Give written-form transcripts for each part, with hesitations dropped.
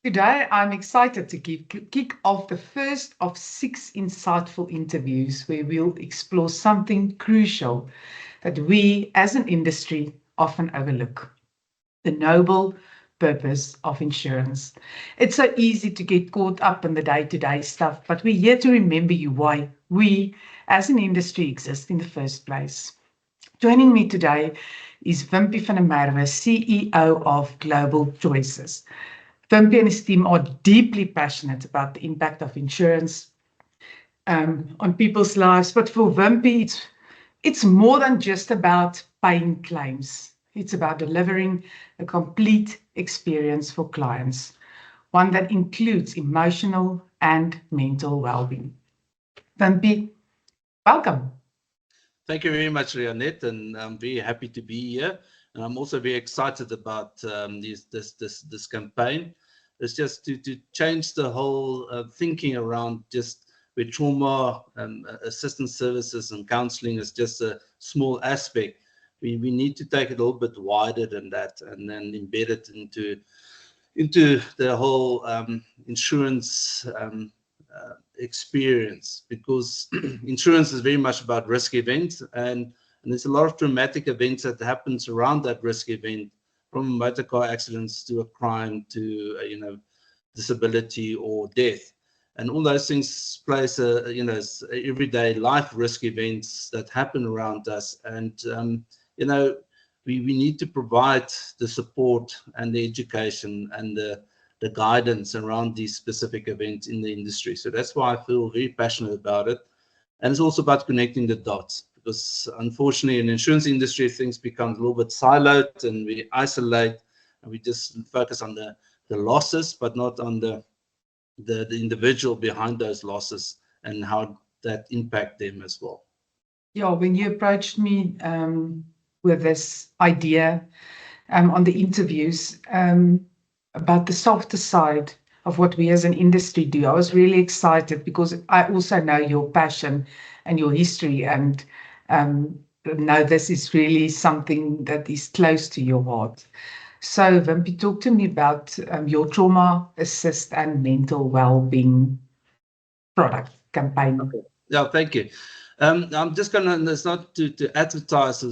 Today, I'm excited to kick off the first of 6 insightful interviews where we'll explore something crucial that we as an industry often overlook: the noble purpose of insurance. It's so easy to get caught up in the day-to-day stuff, but we're here to remember you why we as an industry exist in the first place. Joining me today is Wimpie van der Merwe, CEO of Global Choices. Wimpie and his team are deeply passionate about the impact of insurance on people's lives. But for Wimpie, it's more than just about paying claims. It's about delivering a complete experience for clients, one that includes emotional and mental well-being. Wimpie, welcome. Thank you very much, Rianet, and I'm very happy to be here. And I'm also very excited about this campaign. It's just to change the whole thinking around just where trauma assistance services and counseling is just a small aspect. We need to take it a little bit wider than that, and then embed it into the whole insurance experience, because insurance is very much about risk events, and there's a lot of traumatic events that happens around that risk event, from motor car accidents to a crime to disability or death, and all those things place everyday life risk events that happen around us. And we need to provide the support and the education and the guidance around these specific events in the industry. So that's why I feel very passionate about it. And it's also about connecting the dots, because unfortunately in the insurance industry, things become a little bit siloed and we isolate and we just focus on the losses, but not on the individual behind those losses and how that impact them as well. Yeah, when you approached me with this idea on the interviews, about the softer side of what we as an industry do, I was really excited because I also know your passion and your history, and know this is really something that is close to your heart. So, Wimpie, talk to me about your trauma assist and mental well-being product campaign. Okay. Yeah, thank you. I'm just gonna, it's not to advertise,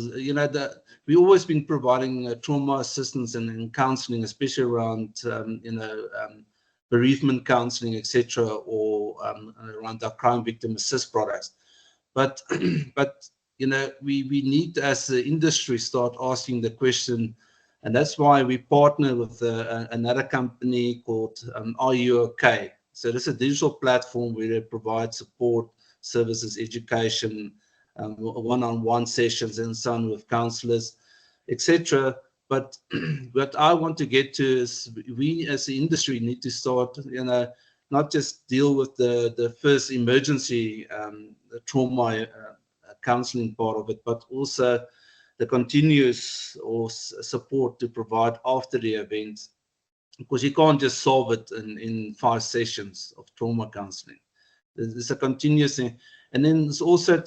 we've always been providing trauma assistance and counseling, especially around bereavement counseling, etc., or around our crime victim assist products. But we need, as the industry, start asking the question, and that's why we partner with another company called Are You Okay? So this is a digital platform where they provide support services, education, one-on-one sessions and so on with counselors, etc. But what I want to get to is we as the industry need to start, not just deal with the first emergency the trauma counseling part of it, but also the continuous or support to provide after the event, because you can't just solve it in 5 sessions of trauma counseling. There's a continuous thing. And then it's also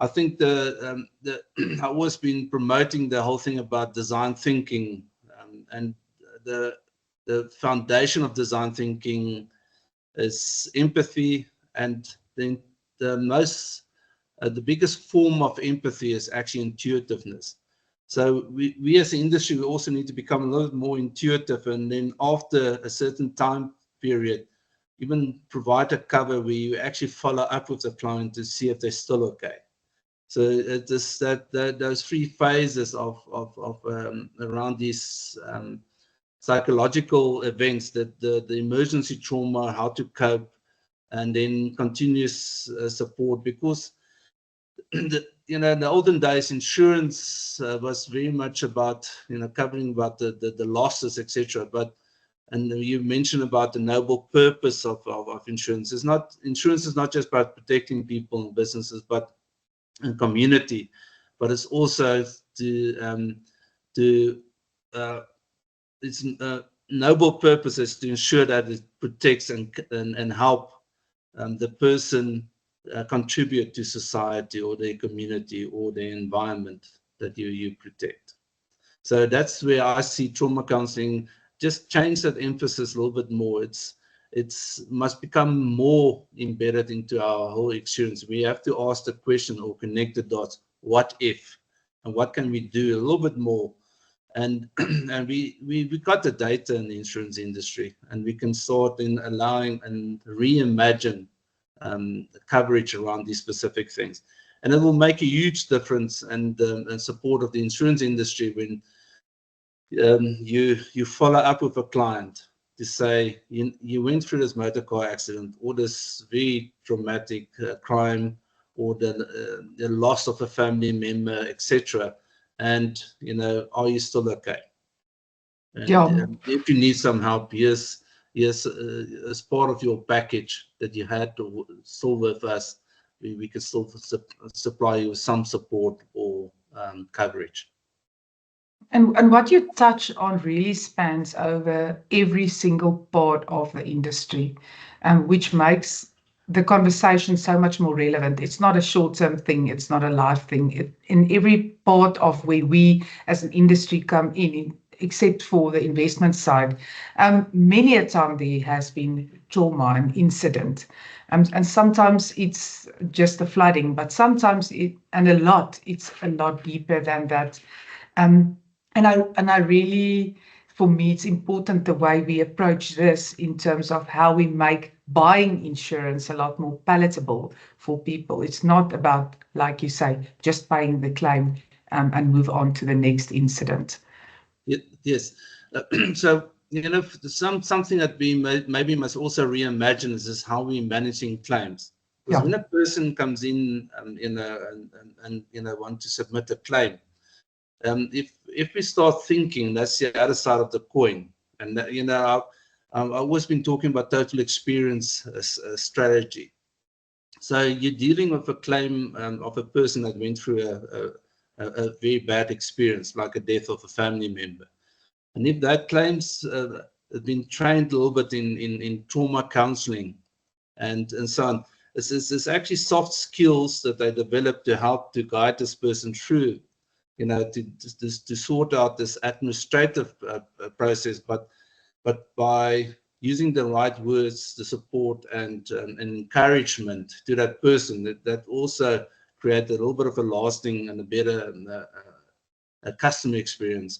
I think I've always been promoting the whole thing about design thinking, and the foundation of design thinking is empathy, and then the biggest form of empathy is actually intuitiveness. So we as an industry, we also need to become a little more intuitive, and then after a certain time period, even provide a cover where you actually follow up with the client to see if they're still okay. So it's just those 3 phases of around these psychological events, that the emergency trauma, how to cope, and then continuous support, because in the olden days, insurance was very much about covering about the losses, etc. And you mentioned about the noble purpose of insurance. Insurance is not just about protecting people and businesses, but and community, but it's also its noble purpose is to ensure that it protects and help the person contribute to society or their community or the environment that you protect. So that's where I see trauma counseling just change that emphasis a little bit more. It's must become more embedded into our whole experience. We have to ask the question or connect the dots. What if, and what can we do a little bit more? And and we got the data in the insurance industry, and we can start in allowing and reimagine coverage around these specific things. And it will make a huge difference and support of the insurance industry when you follow up with a client to say you went through this motor car accident or this very traumatic crime or the loss of a family member, etc. And are you still okay? And if you need some help, yes, as part of your package that you had to solve with us, we can still supply you with some support or coverage. And what you touch on really spans over every single part of the industry, which makes the conversation so much more relevant. It's not a short-term thing. It's not a life thing. In every part of where we as an industry come in, except for the investment side, many a time there has been trauma and incident. And sometimes it's just the flooding, but sometimes it's a lot deeper than that. And I really, for me, it's important the way we approach this in terms of how we make buying insurance a lot more palatable for people. It's not about, like you say, just paying the claim and move on to the next incident. Yes. So, something that we maybe must also reimagine is how we're managing claims. Because when a person comes in, and want to submit a claim, if we start thinking that's the other side of the coin, and I've always been talking about total experience strategy. So you're dealing with a claim of a person that went through a very bad experience, like a death of a family member. And if that claim's has been trained a little bit in trauma counseling and so on, it's actually soft skills that they develop to help to guide this person through, to sort out this administrative process, but by using the right words, the support and encouragement to that person, that also create a little bit of a lasting and a better customer experience.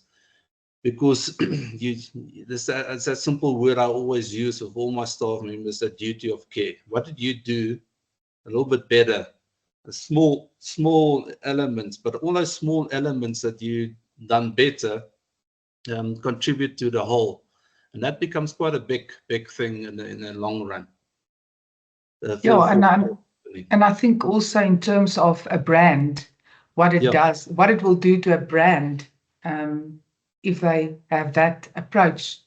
Because it's that simple word I always use with all my staff members, that duty of care. What did you do a little bit better? Small elements, but all those small elements that you done better contribute to the whole, and that becomes quite a big thing in the long run. And I think also in terms of a brand, what it will do to a brand, if they have that approach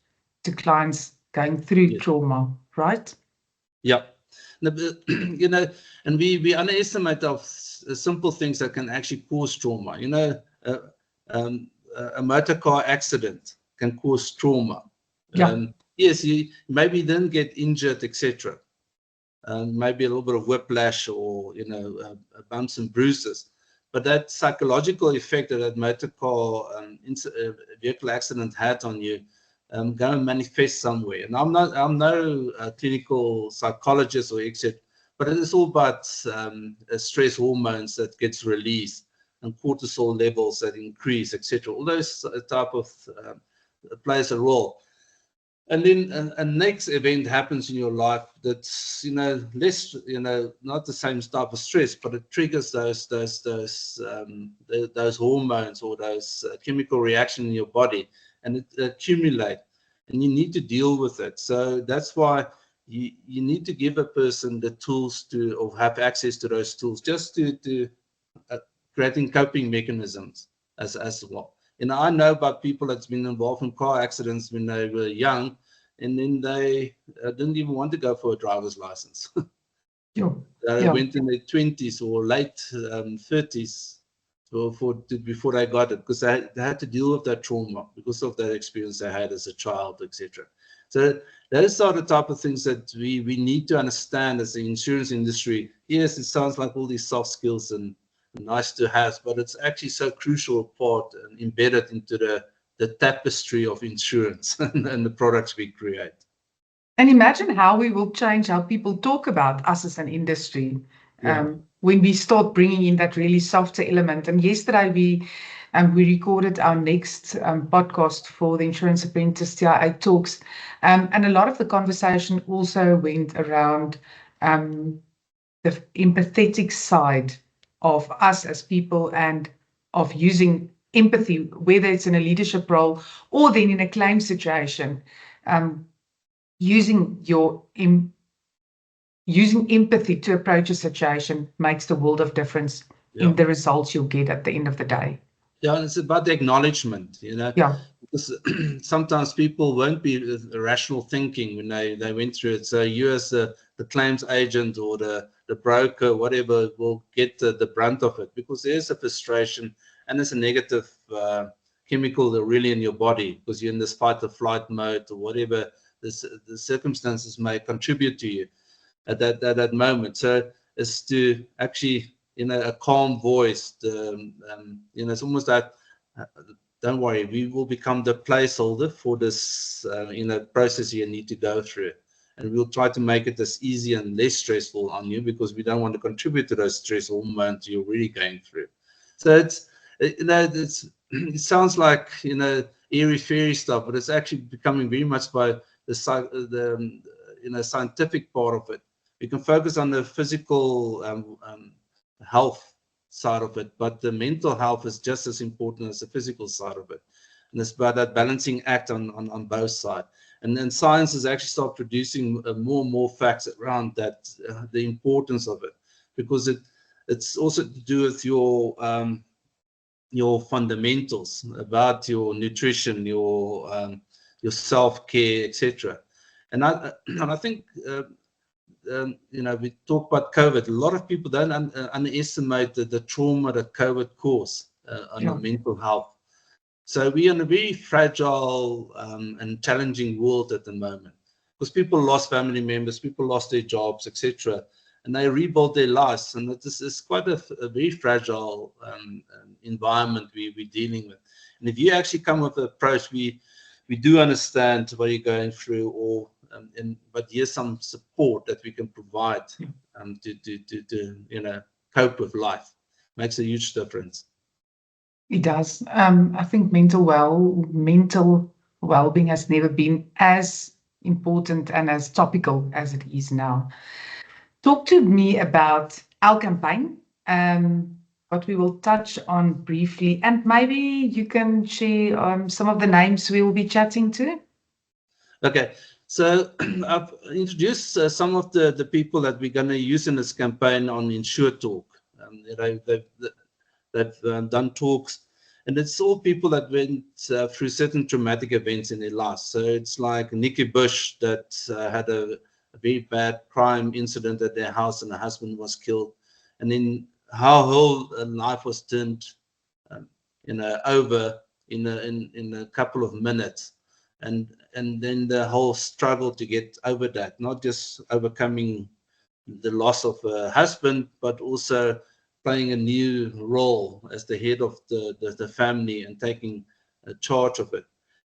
to clients going through trauma, right? Yeah. And we underestimate of simple things that can actually cause trauma. A motor car accident can cause trauma. Yes, you maybe didn't get injured, etc. Maybe a little bit of whiplash or bumps and bruises, but that psychological effect that motor car vehicle accident had on you going to manifest somewhere. And I'm no clinical psychologist or etc., but it is all about stress hormones that gets released and cortisol levels that increase, etc. All those type of plays a role. And then a next event happens in your life that's less not the same type of stress, but it triggers those hormones or those chemical reaction in your body, and it accumulate, and you need to deal with it. So that's why you need to give a person the tools to, or have access to those tools, just to creating coping mechanisms as well. I know about people that's been involved in car accidents when they were young, and then they didn't even want to go for a driver's license. They went in their 20s or late 30s before they got it, because they had to deal with that trauma because of that experience they had as a child, etc. So those are the type of things that we need to understand as the insurance industry. Yes, it sounds like all these soft skills and nice to have, but it's actually so crucial part and embedded into the tapestry of insurance and the products we create. And imagine how we will change how people talk about us as an industry when we start bringing in that really softer element. And yesterday we recorded our next podcast for the Insurance Apprentice TIA Talks. And a lot of the conversation also went around the empathetic side of us as people and of using empathy, whether it's in a leadership role or then in a claim situation. Using empathy to approach a situation makes the world of difference in the results you'll get at the end of the day. Yeah, and it's about the acknowledgement, Yeah. Because sometimes people won't be rational thinking when they went through it. So you as the claims agent or the broker, whatever, will get the brunt of it, because there's a frustration and there's a negative chemical really in your body, because you're in this fight or flight mode or whatever the circumstances may contribute to you at that moment. So it's to actually, a calm voice, it's almost that, don't worry, we will become the placeholder for this, process you need to go through. And we'll try to make it as easy and less stressful on you, because we don't want to contribute to those stress hormones you're really going through. So it sounds like, airy fairy stuff, but it's actually becoming very much by the scientific part of it. We can focus on the physical health side of it, but the mental health is just as important as the physical side of it. And it's about that balancing act on both sides. And then science has actually started producing more and more facts around that, the importance of it, because it's also to do with your fundamentals, about your nutrition, your self-care, etc. And I think we talk about COVID. A lot of people don't underestimate the trauma that COVID caused on the mental health. So we are in a very fragile and challenging world at the moment, because people lost family members, people lost their jobs, etc., and they rebuild their lives. And it's quite a very fragile environment we're dealing with. And if you actually come with an approach, we do understand what you're going through, but here's some support that we can provide to cope with life. Makes a huge difference. It does. I think mental well-being has never been as important and as topical as it is now. Talk to me about our campaign, what we will touch on briefly, and maybe you can share some of the names we will be chatting to. Okay, so I've introduced some of the people that we're going to use in this campaign on Insure Talk. They've done talks, and it's all people that went through certain traumatic events in their lives. So it's like Nikki Bush that had a very bad crime incident at their house, and her husband was killed, and then how whole life was turned, over in a couple of minutes, and then the whole struggle to get over that, not just overcoming the loss of a husband, but also playing a new role as the head of the family and taking charge of it,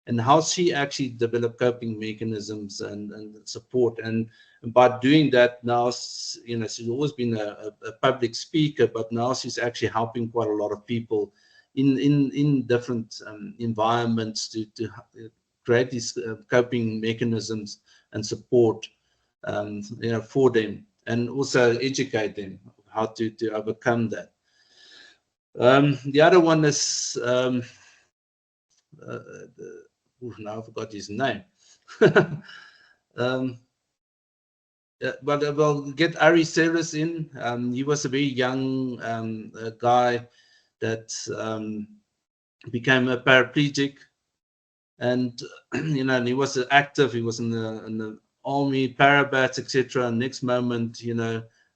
and how she actually developed coping mechanisms and support. And by doing that, now, she's always been a public speaker, but now she's actually helping quite a lot of people in different environments to create these coping mechanisms and support, for them, and also educate them how to overcome that. The other one is now I forgot his name. But we'll get Ari Seris in. He was a very young guy that became a paraplegic, and and he was active. He was in the army, parabats, etc. And next moment,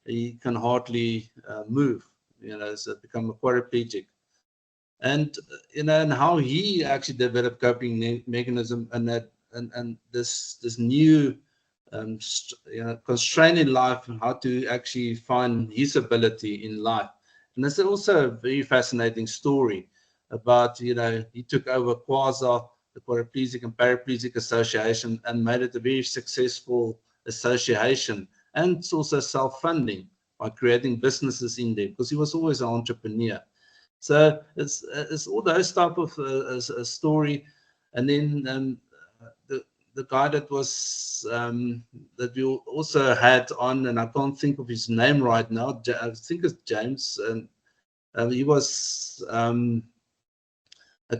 he can hardly move. So become a quadriplegic. And and how he actually developed coping mechanism, and this new constraint in life, and how to actually find his ability in life. And it's also a very fascinating story about, he took over Quasar, the Quadriplegic and Paraplegic Association, and made it a very successful association. And it's also self-funding by creating businesses in there, because he was always an entrepreneur. So it's all those type of a story. And then the guy that was that we also had on, and I can't think of his name right now. I think it's James, and he was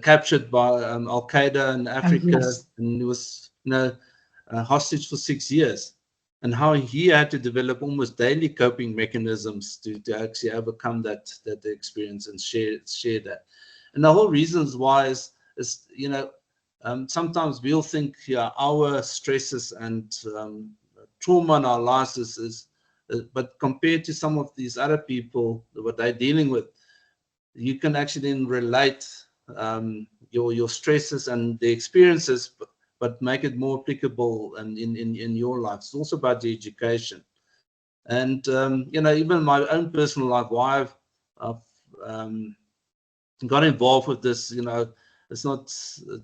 captured by Al Qaeda in Africa, Yes. and he was hostage for 6 years. And how he had to develop almost daily coping mechanisms to actually overcome that experience and share that. And the whole reasons why is sometimes we'll think our stresses and trauma in our lives is but compared to some of these other people, what they're dealing with, you can actually then relate your stresses and the experiences, but make it more applicable and in your life. It's also about the education. And even my own personal life, why I've got involved with this, it's not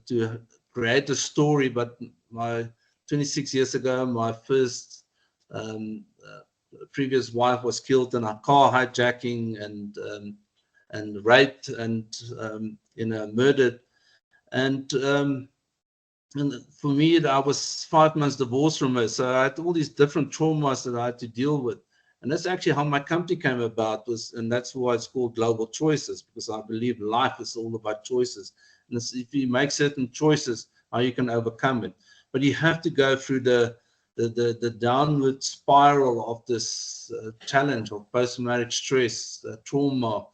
to create a story, but my 26 years ago, my first previous wife was killed in a car hijacking and raped and murdered. And for me, I was 5 months divorced from her, so I had all these different traumas that I had to deal with. And that's actually how my company came about, and that's why it's called Global Choices, because I believe life is all about choices. And if you make certain choices, how you can overcome it. But you have to go through the downward spiral of this challenge of post-traumatic stress, trauma,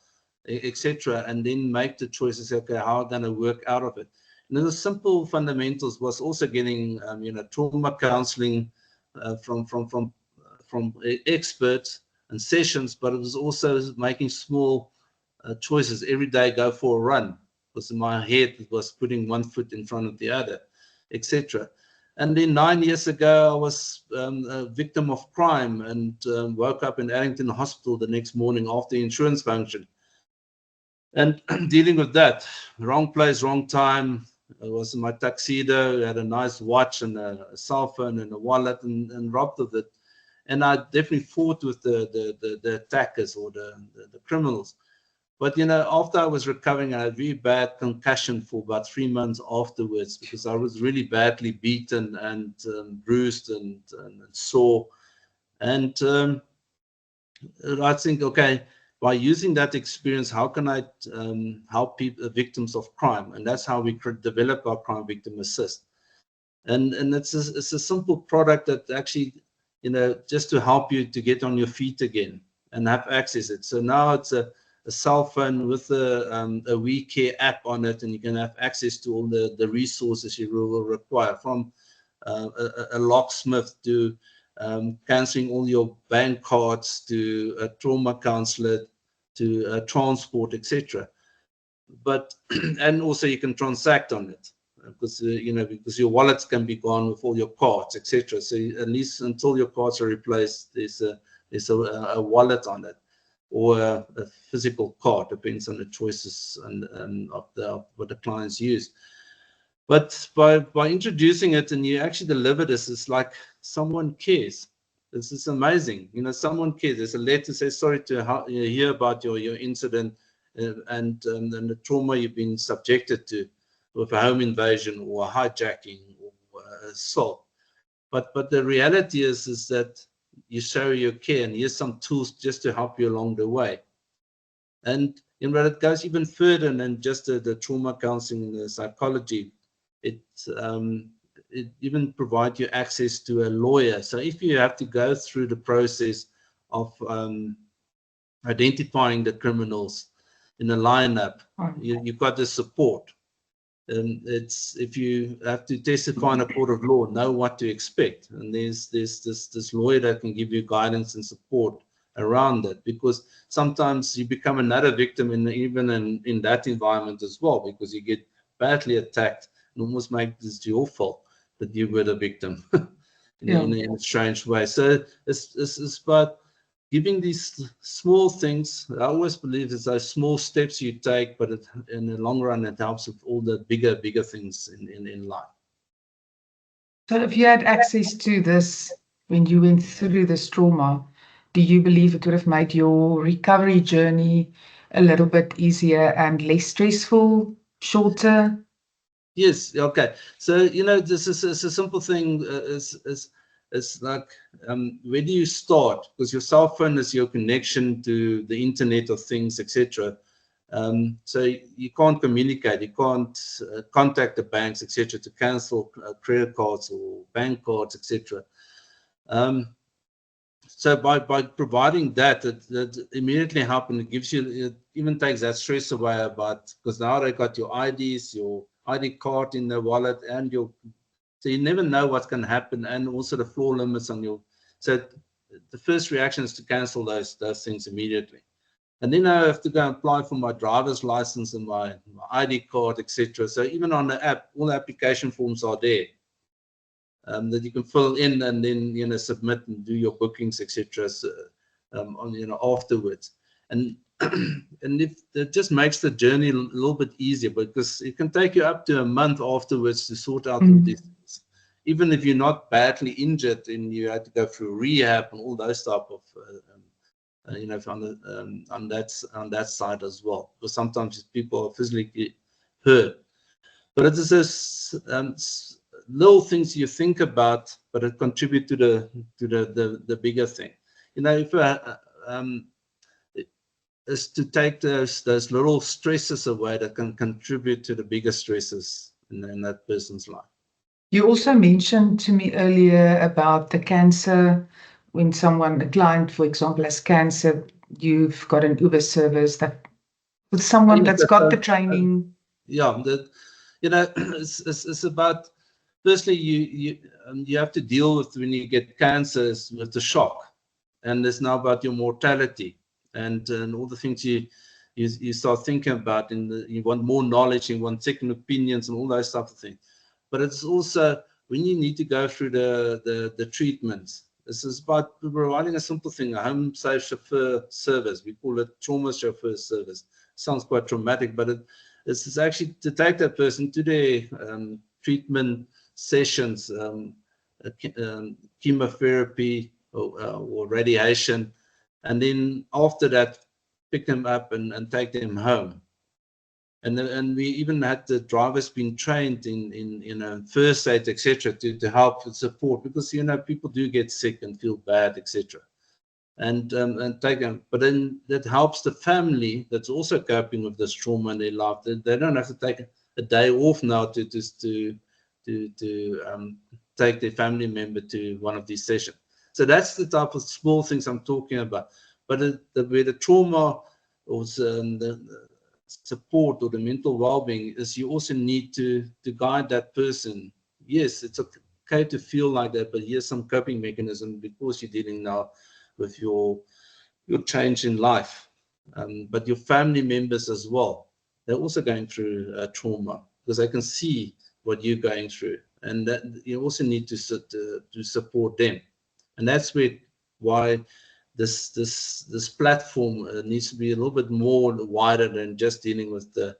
etc., and then make the choices. Okay, how am I going to work out of it? And the simple fundamentals was also getting trauma counseling from experts and sessions, but it was also making small choices every day. Go for a run, because in my head it was putting one foot in front of the other, etc. And then 9 years ago, I was a victim of crime and woke up in Arlington Hospital the next morning after the insurance function. And dealing with that, wrong place, wrong time. I was in my tuxedo, had a nice watch and a cell phone and a wallet, and robbed of it. And I definitely fought with the attackers or the criminals. But after I was recovering, I had a very bad concussion for about 3 months afterwards, because I was really badly beaten and bruised and sore. And I think, okay, by using that experience, how can I help people, victims of crime? And that's how we could develop our crime victim assist. And it's a simple product that actually, just to help you to get on your feet again and have access to it. So now it's a cell phone with a WeCare app on it, and you can have access to all the resources you will require, from a locksmith to cancelling all your bank cards, to a trauma counselor, to transport, etc. But and also you can transact on it, because because your wallets can be gone with all your cards, etc. So at least until your cards are replaced, there's a wallet on it, or a physical card, depends on the choices and of what the clients use. But by introducing it and you actually deliver this, it's like someone cares. This is amazing. Someone cares. There's a letter that says, sorry to hear about your incident and the trauma you've been subjected to with a home invasion or a hijacking or assault. But the reality is that you show your care, and here's some tools just to help you along the way. And but it goes even further than just the trauma counseling and the psychology. It even provides you access to a lawyer. So if you have to go through the process of identifying the criminals in a lineup, you've got the support. It's if you have to testify in a court of law, know what to expect, and there's this lawyer that can give you guidance and support around that, because sometimes you become another victim even in that environment as well, because you get badly attacked and almost make this your fault that you were the victim in a strange way. So it's about giving these small things, I always believe it's those small steps you take, but in the long run, it helps with all the bigger things in life. So if you had access to this when you went through this trauma, do you believe it would have made your recovery journey a little bit easier and less stressful, shorter? Yes. Okay. So this is a simple thing. Is like where do you start? Because your cell phone is your connection to the Internet of Things, etc. So you can't communicate. You can't contact the banks, etc., to cancel credit cards or bank cards, etc. So by providing that immediately helps, and it gives you, it even takes that stress away about, because now they got your IDs, your ID card in the wallet, and so you never know what's going to happen, and also the floor limits on your. So the first reaction is to cancel those things immediately, and then I have to go and apply for my driver's license and my ID card, etc. So even on the app, all the application forms are there. That you can fill in and then submit and do your bookings, etc. So, afterwards, and and if that just makes the journey a little bit easier, because it can take you up to a month afterwards to sort out all these things. Even if you're not badly injured and you had to go through rehab and all those type of on that side as well, because sometimes people are physically hurt. But it is this little things you think about, but it contribute to the bigger thing. If is to take those little stresses away that can contribute to the bigger stresses in that person's life. You also mentioned to me earlier about the cancer. When a client, for example, has cancer, you've got an Uber service that with someone that's got the training. Yeah, it's about, firstly, you have to deal with when you get cancer with the shock, and it's now about your mortality and all the things you start thinking about. You want more knowledge, you want second opinions, and all those type of things. But it's also when you need to go through the treatments. This is about providing a simple thing, a home safe chauffeur service. We call it trauma chauffeur service. Sounds quite traumatic, but it's actually to take that person to their treatment sessions, chemotherapy or radiation, and then after that pick them up and take them home. And we even had the drivers being trained in first aid, etc., to help and support, because people do get sick and feel bad, etc. And take them, but then that helps the family that's also coping with this trauma in their life. They don't have to take a day off now to take their family member to one of these sessions. So that's the type of small things I'm talking about. But where the trauma or the support or the mental well-being is, you also need to guide that person. Yes, it's okay to feel like that, but here's some coping mechanism, because you're dealing now with your change in life, but your family members as well, they're also going through trauma, because they can see what you're going through, and that you also need to support them. And that's why this platform needs to be a little bit more wider than just dealing with the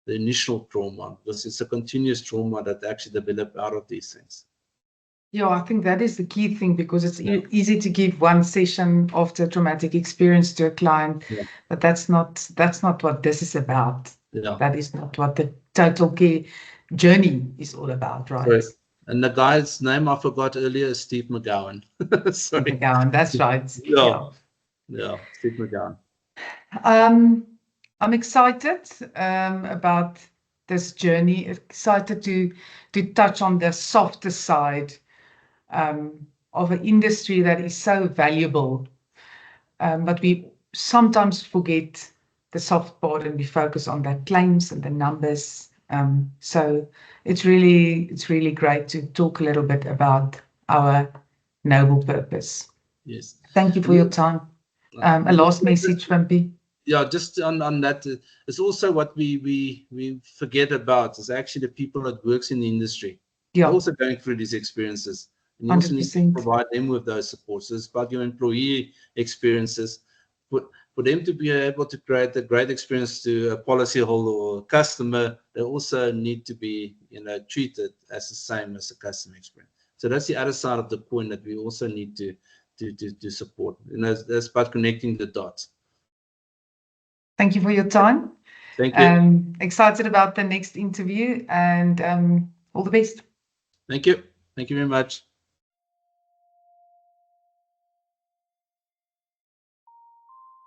initial trauma, because it's a continuous trauma that actually develop out of these things. Yeah, I think that is the key thing, because it's easy to give one session after a traumatic experience to a client, but that's not what this is about. Yeah. That is not what the total care journey is all about, right? Right. And the guy's name I forgot earlier is Steve McGowan. Sorry. Steve McGowan, that's right. Yeah, Steve McGowan. I'm excited about this journey, excited to touch on the softer side of an industry that is so valuable, but we sometimes forget the soft part and we focus on the claims and the numbers. So it's really great to talk a little bit about our noble purpose. Yes. Thank you for your time. A last message, Wimpie. Yeah, just on that, it's also what we forget about is actually the people that works in the industry. Yeah. They're also going through these experiences. And you also need to 100%. provide them with those supports. So it's about your employee experiences. For them to be able to create a great experience to a policyholder or a customer, they also need to be, treated as the same as a customer experience. So that's the other side of the coin that we also need to support. And that's about connecting the dots. Thank you for your time. Thank you. Excited about the next interview, and all the best. Thank you. Thank you very much.